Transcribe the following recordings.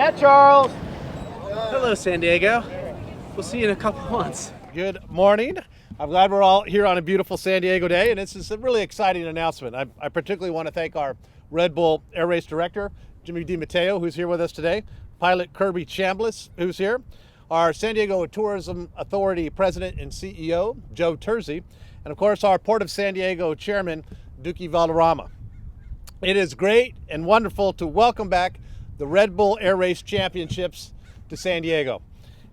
Matt Charles. Hello, San Diego. We'll see you in a couple months. Good morning. I'm glad we're all here on a beautiful San Diego day, and this is a really exciting announcement. I particularly want to thank our Red Bull Air Race Director, Jimmy DiMatteo, who's here with us today, pilot Kirby Chambliss, who's here, our San Diego Tourism Authority President and CEO, Joe Terzi, and of course our Port of San Diego Chairman, Duki Valderrama. It is great and wonderful to welcome back the Red Bull Air Race Championships to San Diego.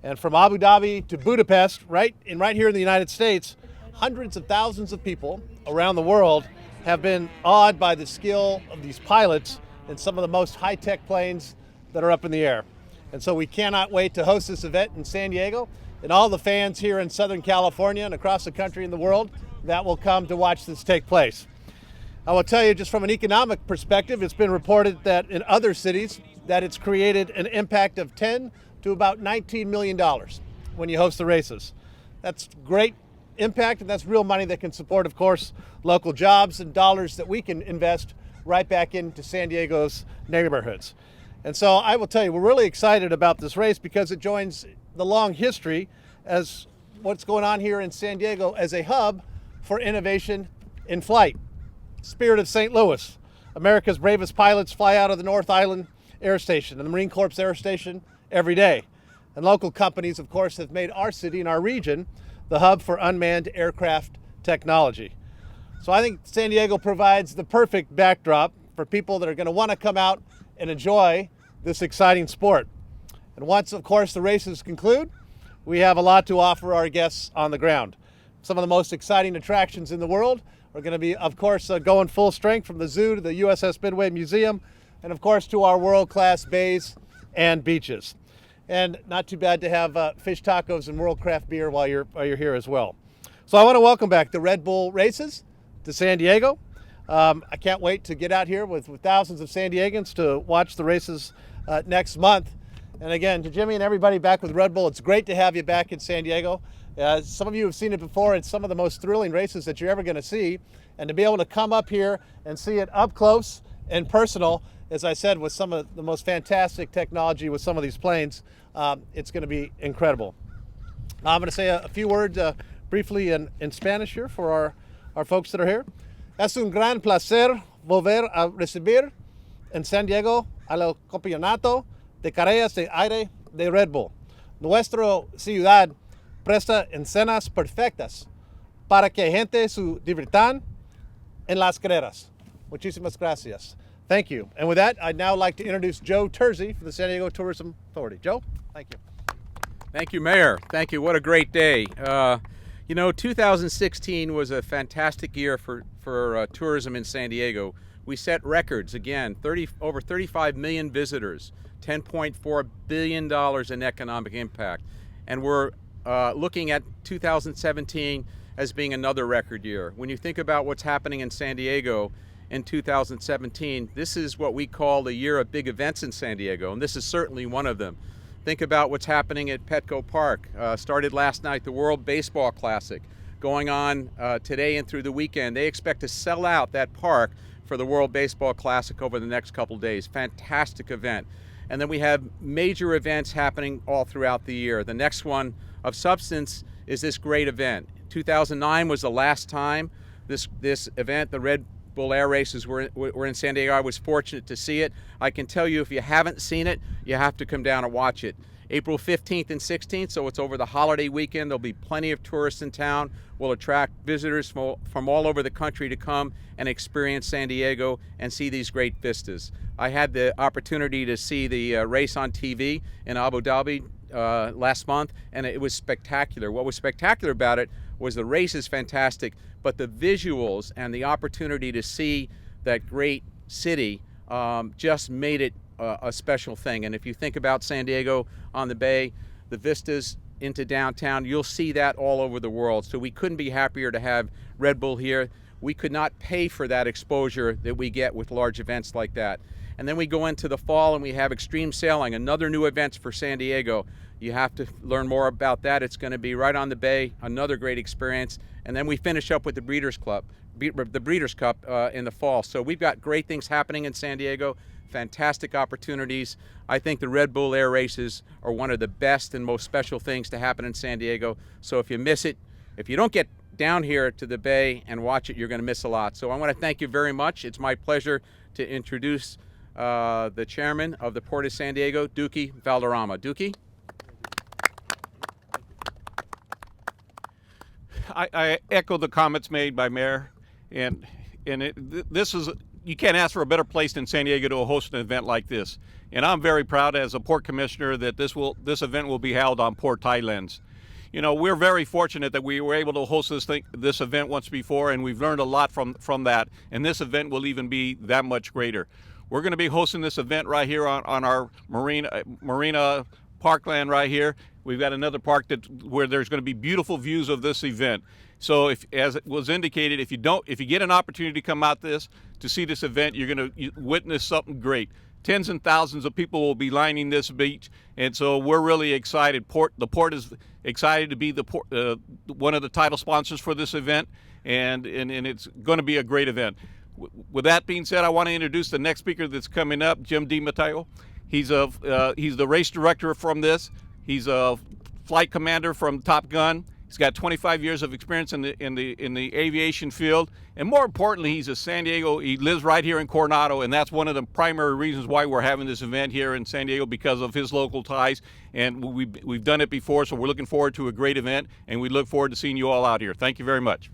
And from Abu Dhabi to Budapest, right here in the United States, hundreds of thousands of people around the world have been awed by the skill of these pilots in some of the most high-tech planes that are up in the air. And so we cannot wait to host this event in San Diego, and all the fans here in Southern California and across the country and the world that will come to watch this take place. I will tell you, just from an economic perspective, it's been reported that in other cities that it's created an impact of $10 to about $19 million when you host the races. That's great impact, and that's real money that can support, of course, local jobs and dollars that we can invest right back into San Diego's neighborhoods. And so I will tell you, we're really excited about this race because it joins the long history as what's going on here in San Diego as a hub for innovation in flight. Spirit of St. Louis. America's bravest pilots fly out of the North Island Air Station and the Marine Corps Air Station every day. And local companies, of course, have made our city and our region the hub for unmanned aircraft technology. So I think San Diego provides the perfect backdrop for people that are going to want to come out and enjoy this exciting sport. And once, of course, the races conclude, we have a lot to offer our guests on the ground. Some of the most exciting attractions in the world are going to be, of course, going full strength, from the zoo to the USS Midway Museum, and of course to our world-class bays and beaches. And not too bad to have fish tacos and world craft beer while you're here as well. So I want to welcome back the Red Bull races to San Diego. I can't wait to get out here with thousands of San Diegans to watch the races next month. And again, to Jimmy and everybody back with Red Bull, it's great to have you back in San Diego. Some of you have seen it before. It's some of the most thrilling races that you're ever going to see. And to be able to come up here and see it up close and personal, as I said, with some of the most fantastic technology with some of these planes, it's going to be incredible. I'm going to say a few words briefly in Spanish here for our folks that are here. Es un gran placer volver a recibir en San Diego al campeonato de carreras de aire de Red Bull. Nuestra ciudad presta escenas perfectas para que gente se diviertan en las carreras. Muchísimas gracias. Thank you. And with that, I'd now like to introduce Joe Terzi for the San Diego Tourism Authority. Joe, thank you. Thank you, Mayor. Thank you. What a great day. 2016 was a fantastic year for tourism in San Diego. We set records again, over 35 million visitors, $10.4 billion in economic impact. And we're looking at 2017 as being another record year. When you think about what's happening in San Diego in 2017, this is what we call the year of big events in San Diego, and this is certainly one of them. Think about what's happening at Petco Park. Started last night, the World Baseball Classic, going on today and through the weekend. They expect to sell out that park for the World Baseball Classic over the next couple days. Fantastic event. And then we have major events happening all throughout the year. The next one of substance is this great event. 2009 was the last time this event, the Red Bull Air Races, were in San Diego. I was fortunate to see it. I can tell you, if you haven't seen it, you have to come down and watch it. April 15th and 16th, so it's over the holiday weekend. There'll be plenty of tourists in town. We'll attract visitors from all over the country to come and experience San Diego and see these great vistas. I had the opportunity to see the race on TV in Abu Dhabi last month, and it was spectacular. What was spectacular about it was the race is fantastic, but the visuals and the opportunity to see that great city just made it a special thing. And if you think about San Diego on the bay, the vistas into downtown, you'll see that all over the world. So we couldn't be happier to have Red Bull here. We could not pay for that exposure that we get with large events like that. And then we go into the fall and we have extreme sailing, another new event for San Diego. You have to learn more about that. It's going to be right on the bay, another great experience. And then we finish up with the Breeders' Cup in the fall. So we've got great things happening in San Diego. fantastic opportunities. I think the Red Bull Air Races are one of the best and most special things to happen in San Diego. So if you miss it, if you don't get down here to the Bay and watch it, you're going to miss a lot. So I want to thank you very much. It's my pleasure to introduce the chairman of the Port of San Diego, Dookie Valderrama. Dookie? I echo the comments made by Mayor, this is, you can't ask for a better place than San Diego to host an event like this. And I'm very proud as a port commissioner that this event will be held on Port Highlands. You know, we're very fortunate that we were able to host this event once before, and we've learned a lot from that. And this event will even be that much greater. We're going to be hosting this event right here on our marina parkland right here. We've got another park where there's going to be beautiful views of this event. So, as it was indicated, if you get an opportunity to come out to see this event, you're going to witness something great. Tens and thousands of people will be lining this beach, and so we're really excited. The port is excited to be one of the title sponsors for this event, and it's going to be a great event. With that being said, I want to introduce the next speaker that's coming up, Jim DiMatteo. He's the race director from this. He's a flight commander from Top Gun. He's got 25 years of experience in the aviation field, and more importantly, he's a San Diego. He lives right here in Coronado, and that's one of the primary reasons why we're having this event here in San Diego, because of his local ties. And we've done it before, so we're looking forward to a great event, and we look forward to seeing you all out here. Thank you very much.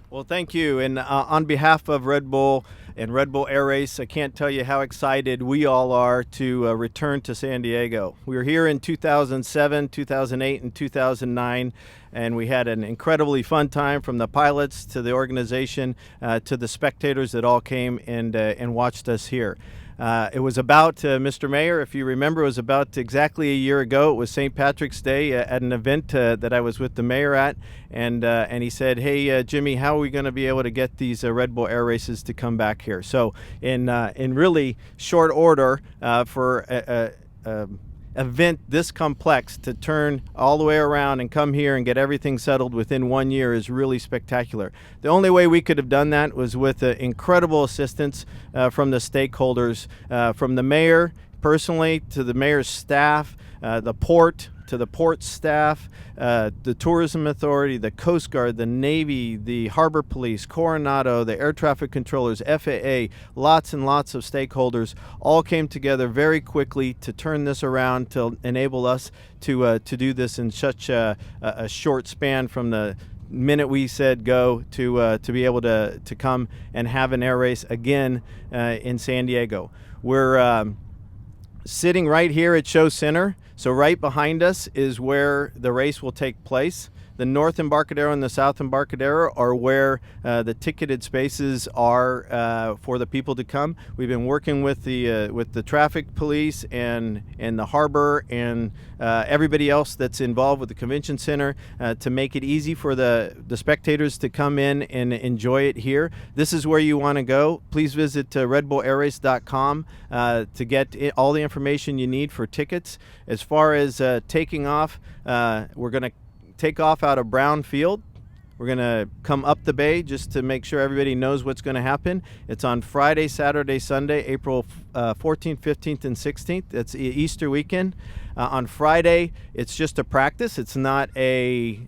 Well, thank you, and on behalf of Red Bull and Red Bull Air Race, I can't tell you how excited we all are to return to San Diego. We were here in 2007, 2008, and 2009, and we had an incredibly fun time, from the pilots to the organization to the spectators that all came and watched us here. It was about, Mr. Mayor, if you remember, it was about exactly a year ago. It was St. Patrick's Day at an event that I was with the mayor at, and he said, "Hey, Jimmy, how are we going to be able to get these Red Bull Air Races to come back here?" So in really short order, for event this complex to turn all the way around and come here and get everything settled within 1 year is really spectacular. The only way we could have done that was with incredible assistance from the stakeholders, from the mayor personally to the mayor's staff, the port to the port staff, the tourism authority, the Coast Guard, the Navy, the Harbor Police, Coronado, the air traffic controllers, FAA, lots and lots of stakeholders all came together very quickly to turn this around to enable us to do this in such a short span from the minute we said go to be able to come and have an air race again in San Diego. We're sitting right here at Show Center. So right behind us is where the race will take place. The North Embarcadero and the South Embarcadero are where the ticketed spaces are for the people to come. We've been working with the traffic police and the harbor and everybody else that's involved with the convention center to make it easy for the spectators to come in and enjoy it here. This is where you want to go. Please visit redbullairrace.com to get all the information you need for tickets. As far as taking off, we're going to take off out of Brown Field. We're going to come up the bay just to make sure everybody knows what's going to happen. It's on Friday, Saturday, Sunday, April 14th, 15th, and 16th. That's Easter weekend. On Friday, it's just a practice. It's not a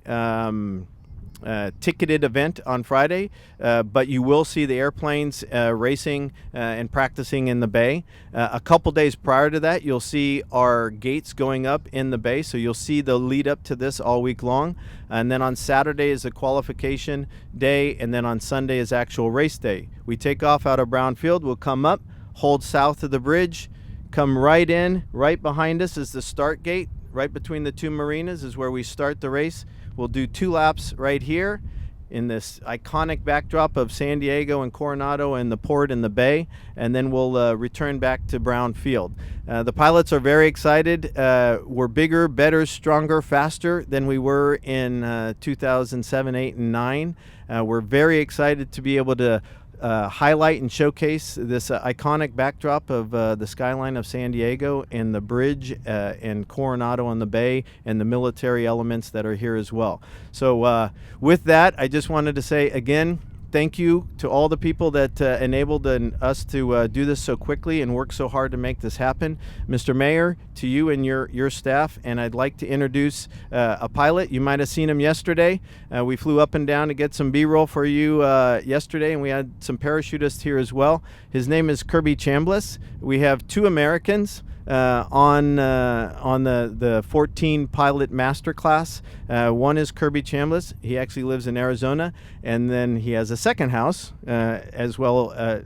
ticketed event on Friday, but you will see the airplanes racing and practicing in the bay. A couple days prior to that, you'll see our gates going up in the bay, so you'll see the lead up to this all week long. And then on Saturday is a qualification day, and then on Sunday is actual race day. We take off out of Brown Field, we'll come up, hold south of the bridge, come right in. Right behind us is the start gate. Right between the two marinas is where we start the race. We'll do 2 laps right here in this iconic backdrop of San Diego and Coronado and the port and the bay, and then we'll return back to Brown Field. The pilots are very excited. We're bigger, better, stronger, faster than we were in 2007, 8, and 9. We're very excited to be able to highlight and showcase this iconic backdrop of the skyline of San Diego and the bridge and Coronado on the bay and the military elements that are here as well. So with that, I just wanted to say again, thank you to all the people that enabled us to do this so quickly and work so hard to make this happen. Mr. Mayor, to you and your staff, and I'd like to introduce a pilot. You might have seen him yesterday. We flew up and down to get some B-roll for you yesterday, and we had some parachutists here as well. His name is Kirby Chambliss. We have 2 Americans on the 14 pilot master class. One is Kirby Chambliss. He actually lives in Arizona, and then he has a second house as well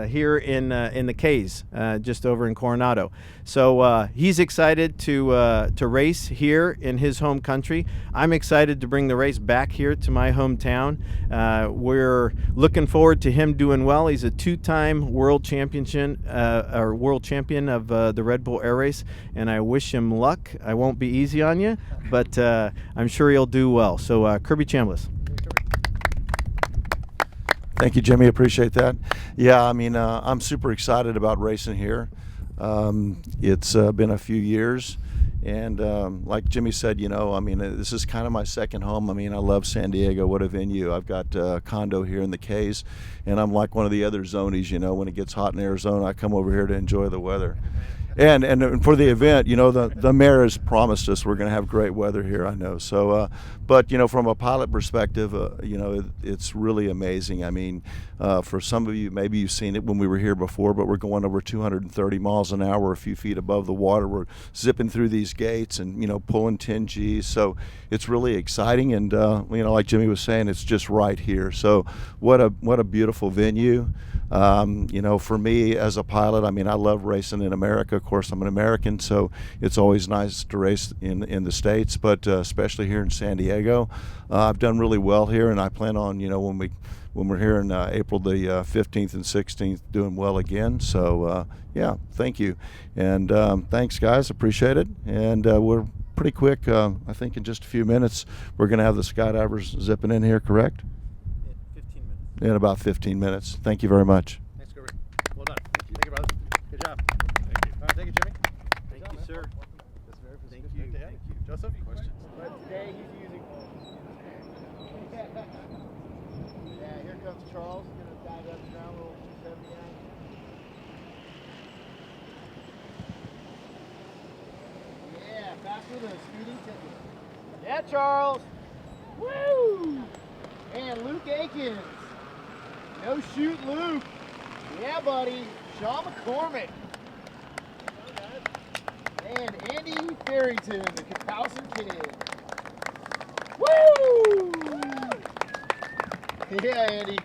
here in the Cays, just over in Coronado. So he's excited to race here in his home country. I'm excited to bring the race back here to my hometown. We're looking forward to him doing well. He's a 2-time world champion of the Red Bull Air Race, and I wish him luck. I won't be easy on you, but I'm sure he'll do well. So Kirby Chambliss. Thank you, Jimmy. Appreciate that. Yeah, I mean, I'm super excited about racing here. It's been a few years, and like Jimmy said, you know, I mean, this is kind of my second home. I mean, I love San Diego. What a venue. I've got a condo here in the Cays, and I'm like one of the other zonies, you know, when it gets hot in Arizona, I come over here to enjoy the weather. And for the event, you know, the mayor has promised us we're going to have great weather here, I know. So, but, you know, from a pilot perspective, you know, it's really amazing. I mean, for some of you, maybe you've seen it when we were here before, but we're going over 230 miles an hour, a few feet above the water. We're zipping through these gates and, you know, pulling 10 Gs. So it's really exciting. And, you know, like Jimmy was saying, it's just right here. So what a beautiful venue. You know, for me as a pilot, I mean, I love racing in America. Of course, I'm an American, so it's always nice to race in the States, but especially here in San Diego. I've done really well here, and I plan on, you know, when we're here in April the 15th and 16th, doing well again. So, yeah, thank you. And thanks, guys. Appreciate it. And we're pretty quick. I think in just a few minutes, we're going to have the skydivers zipping in here, correct? In about 15 minutes. Thank you very much. Thanks, Kirby. Well done. Thank you, brother. Good job. Thank you. All right, thank you, Jimmy. Thank you, sir. Thank you. Thank you. Joseph? Questions? But today he's using. Yeah, here comes Charles. He's gonna dive up the ground, little 279. Yeah, faster than a speeding ticket. Yeah, Charles. Woo! And Luke Akins. No shoot, Luke. Yeah, buddy. Sean McCormick. And Andy Farrington, the Capowson kid. Woo! Yeah, Andy.